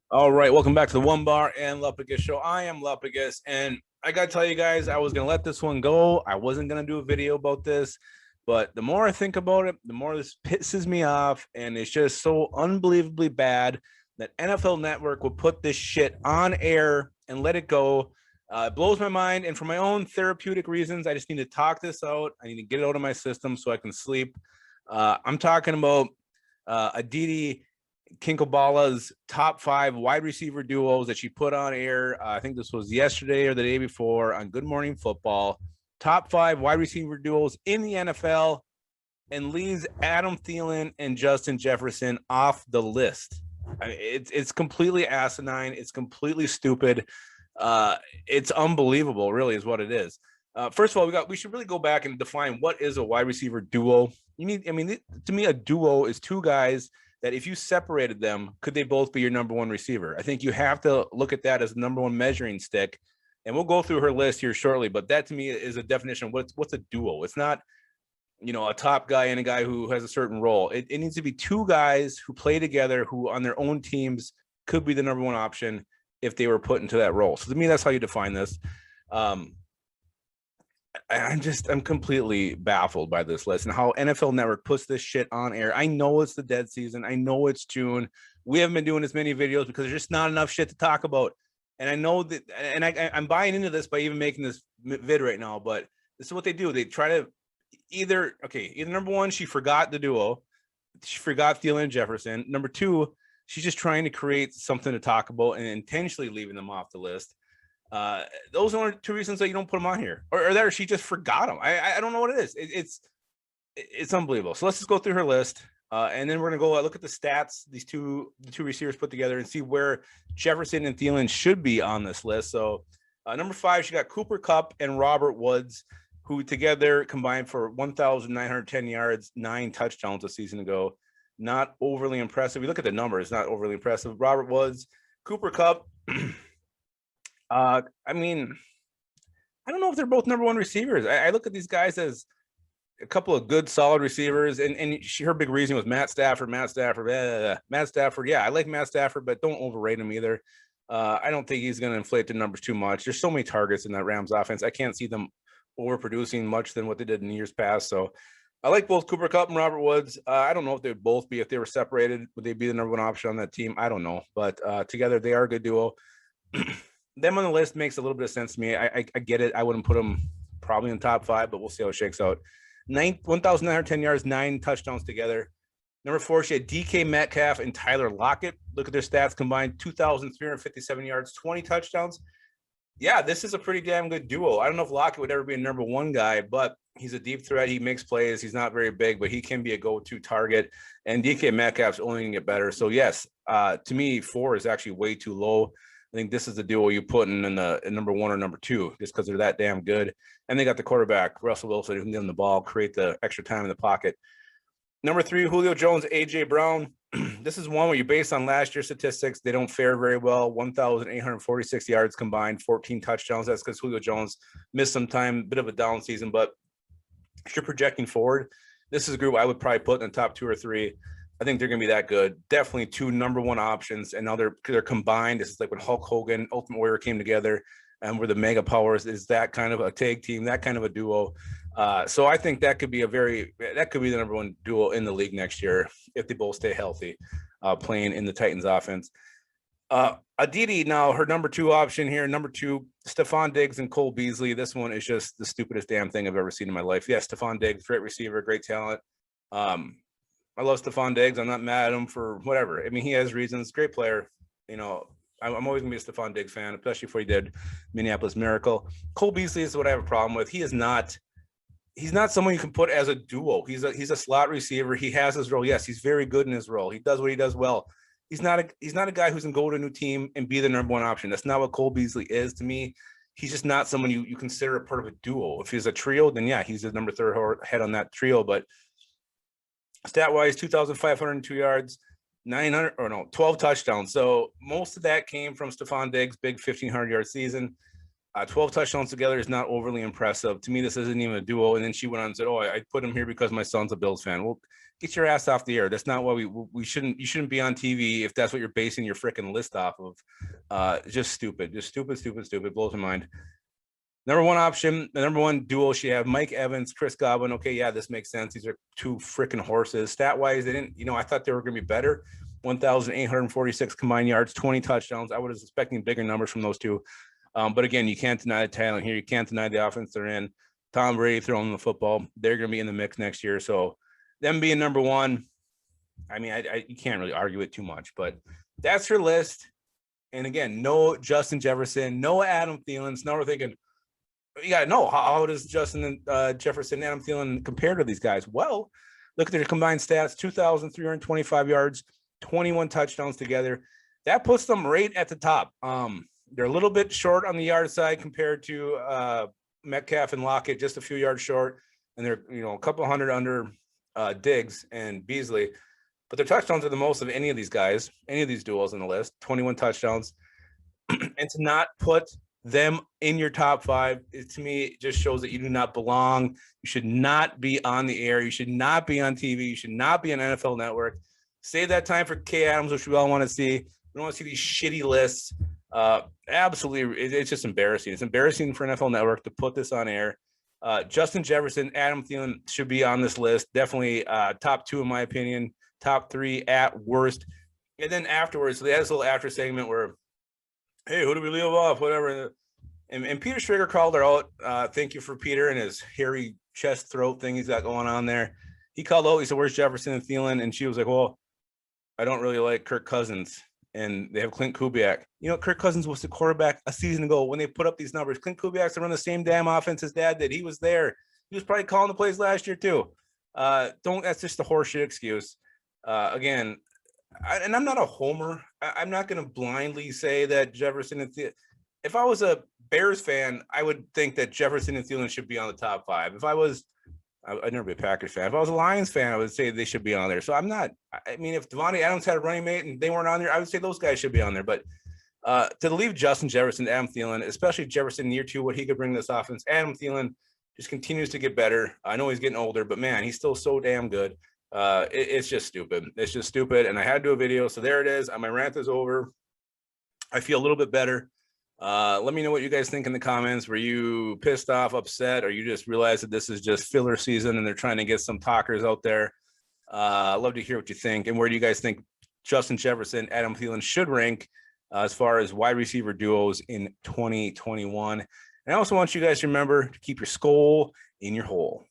All right, welcome back to the One Bar and Lupagus Show. I am Lupagus, and I gotta tell you guys, I was gonna let this one go. I wasn't gonna do a video about this, but the more I think about it, the more this pisses me off, and it's just so unbelievably bad that NFL Network would put this shit on air and let it go. It blows my mind, and for my own therapeutic reasons, I just need to talk this out. I need to get it out of my system so I can sleep. I'm talking about Aditi Kinkabala's top 5 wide receiver duos that she put on air. I think this was yesterday or the day before on Good Morning Football. Top 5 wide receiver duos in the NFL, and leaves Adam Thielen and Justin Jefferson off the list. I mean, it's completely asinine. It's completely stupid. It's unbelievable, really, is what it is. First of all, we should really go back and define what is a wide receiver duo. To me, a duo is two guys that if you separated them, could they both be your number one receiver? I think you have to look at that as the number one measuring stick. And we'll go through her list here shortly, but that to me is a definition of what's a duo. It's not, a top guy and a guy who has a certain role. It needs to be two guys who play together, who on their own teams could be the number one option if they were put into that role. So to me, that's how you define this. I'm completely baffled by this list and how NFL Network puts this shit on air. I know it's the dead season. I know it's June. We haven't been doing as many videos because there's just not enough shit to talk about. And I know that, and I'm buying into this by even making this vid right now, but this is what they do. They try to either number one, she forgot the duo. She forgot Thielen and Jefferson. Number two, she's just trying to create something to talk about and intentionally leaving them off the list. Those are two reasons that you don't put them on here, or that she just forgot them. I don't know what it is. It's unbelievable. So let's just go through her list, and then we're gonna go look at the stats the two receivers put together and see where Jefferson and Thielen should be on this list. So number 5, she got Cooper Kupp and Robert Woods, who together combined for 1,910 yards, 9 touchdowns a season ago. Not overly impressive. We look at the numbers, not overly impressive. Robert Woods, Cooper Kupp. I don't know if they're both number one receivers. I look at these guys as a couple of good, solid receivers, and her big reason was Matt Stafford. Matt Stafford. Yeah, I like Matt Stafford, but don't overrate him either. I don't think he's going to inflate the numbers too much. There's so many targets in that Rams offense. I can't see them overproducing much than what they did in years past. So I like both Cooper Kupp and Robert Woods. I don't know if they would both be, if they were separated, would they be the number one option on that team? I don't know, but together they are a good duo. Them on the list makes a little bit of sense to me. I get it. I wouldn't put them probably in the top 5, but we'll see how it shakes out. 1,910 yards, 9 touchdowns together. Number 4, she had DK Metcalf and Tyler Lockett. Look at their stats combined: 2,357 yards, 20 touchdowns. Yeah, this is a pretty damn good duo. I don't know if Lockett would ever be a number 1 guy, but he's a deep threat. He makes plays. He's not very big, but he can be a go-to target. And DK Metcalf's only going to get better. So yes, to me, 4 is actually way too low. I think this is the duo you put in the number 1 or number 2, just because they're that damn good. And they got the quarterback, Russell Wilson, who can get him the ball, create the extra time in the pocket. Number 3, Julio Jones, A.J. Brown. This is one where you based on last year's statistics, they don't fare very well. 1,846 yards combined, 14 touchdowns. That's because Julio Jones missed some time, bit of a down season. But if you're projecting forward, this is a group I would probably put in the top 2 or 3. I think they're going to be that good. Definitely 2 number 1 options, and now they're combined. This is like when Hulk Hogan, Ultimate Warrior came together, and where the mega powers is that kind of a tag team, that kind of a duo. So I think that could be the number 1 duo in the league next year if they both stay healthy, playing in the Titans offense. Aditi, now her number 2 option here, number 2, Stephon Diggs and Cole Beasley. This one is just the stupidest damn thing I've ever seen in my life. Yes, Stephon Diggs, great receiver, great talent. I love Stephon Diggs. I'm not mad at him for whatever. I mean, he has reasons. Great player. I'm always going to be a Stephon Diggs fan, especially before he did Minneapolis Miracle. Cole Beasley is what I have a problem with. He's not someone you can put as a duo. He's a slot receiver. He has his role. Yes, he's very good in his role. He does what he does well. He's not a guy who's going to go to a new team and be the number 1 option. That's not what Cole Beasley is to me. He's just not someone you consider a part of a duo. If he's a trio, then yeah, he's the number 3rd head on that trio. But stat-wise, 2,502 yards, 12 touchdowns. So most of that came from Stephon Diggs' big 1,500-yard season. 12 touchdowns together is not overly impressive. To me, this isn't even a duo. And then she went on and said, oh, I put him here because my son's a Bills fan. Well, get your ass off the air. That's not why you shouldn't be on TV if that's what you're basing your freaking list off of. Just stupid. Blows my mind. Number one option, the number one duo, she have Mike Evans, Chris Godwin. Okay, yeah, this makes sense. These are two freaking horses. Stat-wise, they didn't, I thought they were going to be better. 1,846 combined yards, 20 touchdowns. I was expecting bigger numbers from those two. But again, you can't deny the talent here. You can't deny the offense they're in. Tom Brady throwing the football. They're going to be in the mix next year. So them being number one, I mean, you can't really argue it too much. But that's her list. And again, no Justin Jefferson, no Adam Thielen. So now we're thinking, you got to know, how does Justin Jefferson and Adam Thielen compare to these guys? Well, look at their combined stats, 2,325 yards, 21 touchdowns together. That puts them right at the top. They're a little bit short on the yard side compared to Metcalf and Lockett, just a few yards short. And they're, a couple hundred under Diggs and Beasley. But their touchdowns are the most of any of these guys, any of these duos on the list, 21 touchdowns. And to not put them in your top five, to me, it just shows that you do not belong. You should not be on the air. You should not be on TV. You should not be on NFL Network. Save that time for Kay Adams, which we all want to see. We don't want to see these shitty lists. Absolutely, it's just embarrassing. It's embarrassing for NFL Network to put this on air. Justin Jefferson, Adam Thielen should be on this list. Definitely top two, in my opinion. Top three at worst. And then afterwards, so they had this little after segment where, hey, who do we leave off? Whatever. And Peter Schrager called her out. Thank you for Peter and his hairy chest throat thing he's got going on there. He called out. He said, where's Jefferson and Thielen? And she was like, well, I don't really like Kirk Cousins. And they have Clint Kubiak. Kirk Cousins was the quarterback a season ago when they put up these numbers. Clint Kubiak's to run the same damn offense his dad did. He was there. He was probably calling the plays last year too. That's just a horseshit excuse. Again, and I'm not a homer. I'm not going to blindly say that Jefferson and Thielen. If I was a Bears fan, I would think that Jefferson and Thielen should be on the top five. If I was, I'd never be a Packers fan. If I was a Lions fan, I would say they should be on there. So I'm not. I mean, if Devontae Adams had a running mate and they weren't on there, I would say those guys should be on there. But to leave Justin Jefferson, Adam Thielen, especially Jefferson in year two, what he could bring to this offense, Adam Thielen just continues to get better. I know he's getting older, but man, he's still so damn good. It's just stupid. It's just stupid. And I had to do a video. So there it is. My rant is over. I feel a little bit better. Let me know what you guys think in the comments. Were you pissed off, upset, or you just realized that this is just filler season and they're trying to get some talkers out there? I'd love to hear what you think. And where do you guys think Justin Jefferson, Adam Thielen should rank as far as wide receiver duos in 2021? And I also want you guys to remember to keep your skull in your hole.